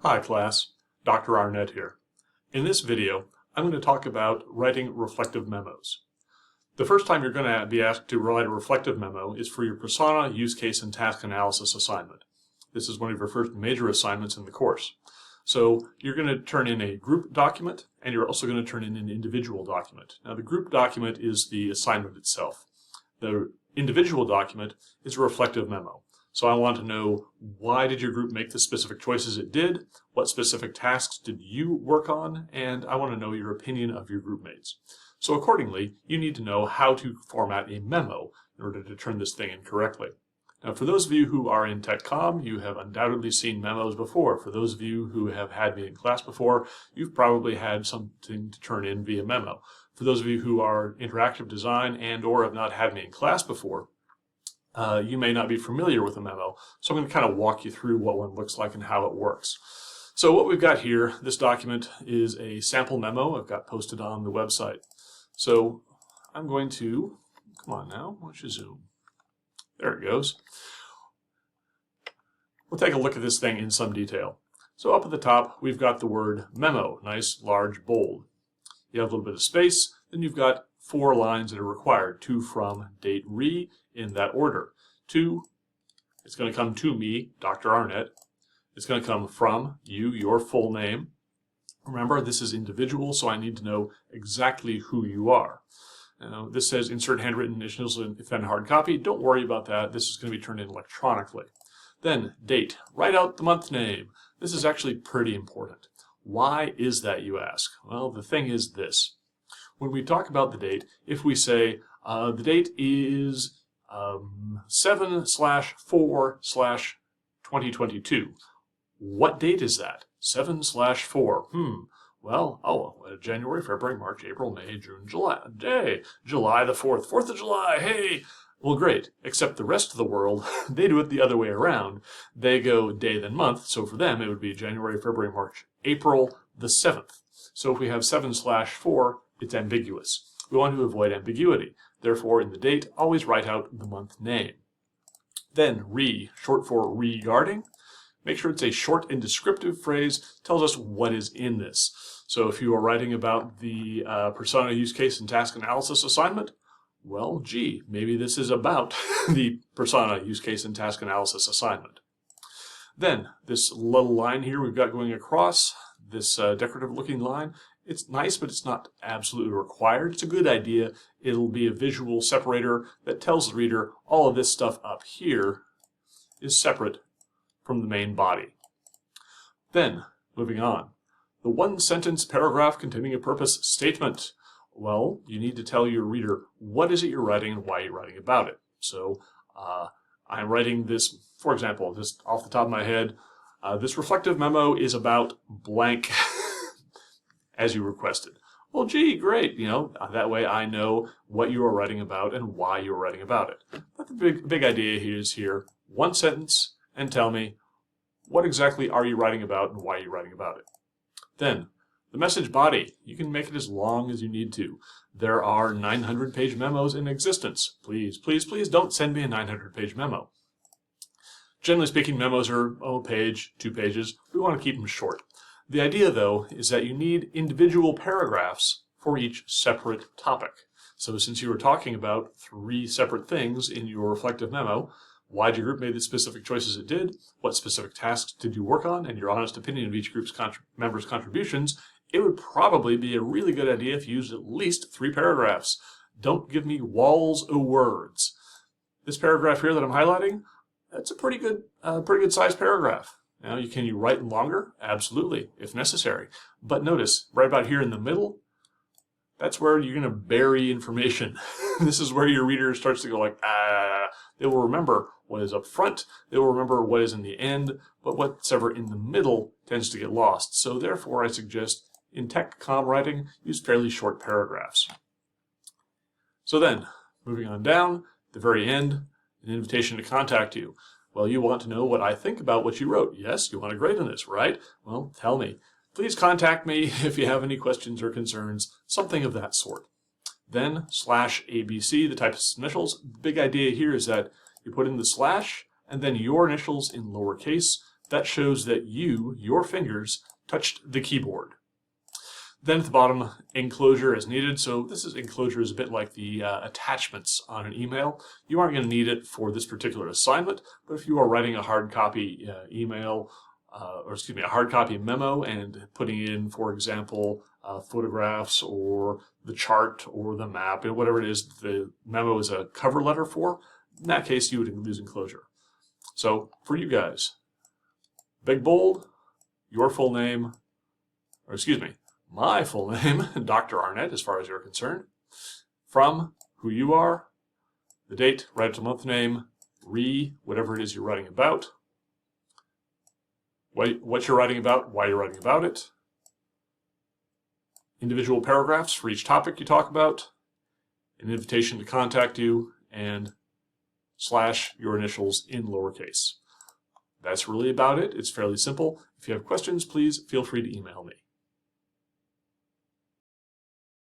Hi class, Dr. Arnett here. In this video, I'm going to talk about writing reflective memos. The first time you're going to be asked to write a reflective memo is for your persona, use case, and task analysis assignment. This is one of your first major assignments in the course. So you're going to turn in a group document, and you're also going to turn in an individual document. Now the group document is the assignment itself. The individual document is a reflective memo. So I want to know, why did your group make the specific choices it did? What specific tasks did you work on? And I want to know your opinion of your group mates. So accordingly, you need to know how to format a memo in order to turn this thing in correctly. Now, for those of you who are in TCOM, you have undoubtedly seen memos before. For those of you who have had me in class before, you've probably had something to turn in via memo. For those of you who are interactive design and or have not had me in class before, you may not be familiar with a memo, so I'm going to kind of walk you through what one looks like and how it works. So what we've got here, this document is a sample memo I've got posted on the website. So I'm going to, come on now, why don't you zoom? There it goes. We'll take a look at this thing in some detail. So up at the top, we've got the word memo, nice, large, bold. You have a little bit of space, then you've got 4 lines that are required, to, from, date, re, in that order. To, it's going to come to me, Dr. Arnett. It's going to come from you, your full name. Remember, this is individual, so I need to know exactly who you are. Now, this says insert handwritten initials if in hard copy. Don't worry about that. This is going to be turned in electronically. Then, date. Write out the month name. This is actually pretty important. Why is that, you ask? Well, the thing is this. When we talk about the date, if we say the date is 7/4/2022, what date is that? 7/4. Well, January, February, March, April, May, June, July. July the 4th. 4th of July, hey! Well, great, except the rest of the world, they do it the other way around. They go day then month, so for them it would be January, February, March, April the 7th. So if we have 7/4, it's ambiguous. We want to avoid ambiguity. Therefore, in the date, always write out the month name. Then, re, short for regarding. Make sure it's a short and descriptive phrase, tells us what is in this. So if you are writing about the persona, use case, and task analysis assignment, well, gee, maybe this is about the persona, use case, and task analysis assignment. Then, this little line here we've got going across, this decorative looking line, it's nice, but it's not absolutely required. It's a good idea. It'll be a visual separator that tells the reader all of this stuff up here is separate from the main body. Then, moving on, the one-sentence paragraph containing a purpose statement. Well, you need to tell your reader what is it you're writing and why you're writing about it. So, I'm writing this, for example, just off the top of my head, this reflective memo is about blank as you requested. Well, gee, great, that way I know what you are writing about and why you are writing about it. But the big idea is here, one sentence, and tell me what exactly are you writing about and why are you writing about it. Then, the message body, you can make it as long as you need to. There are 900-page memos in existence. Please, please, please don't send me a 900-page memo. Generally speaking, memos are a page, 2 pages. We want to keep them short. The idea, though, is that you need individual paragraphs for each separate topic. So since you were talking about 3 separate things in your reflective memo, why did your group make the specific choices it did, what specific tasks did you work on, and your honest opinion of each group's members' contributions, it would probably be a really good idea if you used at least 3 paragraphs. Don't give me walls of words. This paragraph here that I'm highlighting, that's a pretty good sized paragraph. Now, can you write longer? Absolutely, if necessary. But notice, right about here in the middle, that's where you're going to bury information. This is where your reader starts to go like, They will remember what is up front, they will remember what is in the end, but what's ever in the middle tends to get lost. So therefore, I suggest in TCOM writing, use fairly short paragraphs. So then, moving on down, the very end, an invitation to contact you. Well, you want to know what I think about what you wrote. Yes, you want to grade on this, right? Well, tell me. Please contact me if you have any questions or concerns, something of that sort. Then /ABC, the type of initials. The big idea here is that you put in the slash and then your initials in lowercase. That shows that your fingers, touched the keyboard. Then at the bottom, enclosure as needed. So this enclosure is a bit like the attachments on an email. You aren't going to need it for this particular assignment, but if you are writing a hard copy a hard copy memo and putting in, for example, photographs or the chart or the map, and whatever it is the memo is a cover letter for, in that case you would use enclosure. So for you guys, big bold, your full name, or excuse me, my full name, Dr. Arnett, as far as you're concerned, from, who you are, the date, write it to month name, whatever it is you're writing about, what you're writing about, why you're writing about it, individual paragraphs for each topic you talk about, an invitation to contact you, and / your initials in lowercase. That's really about it. It's fairly simple. If you have questions, please feel free to email me.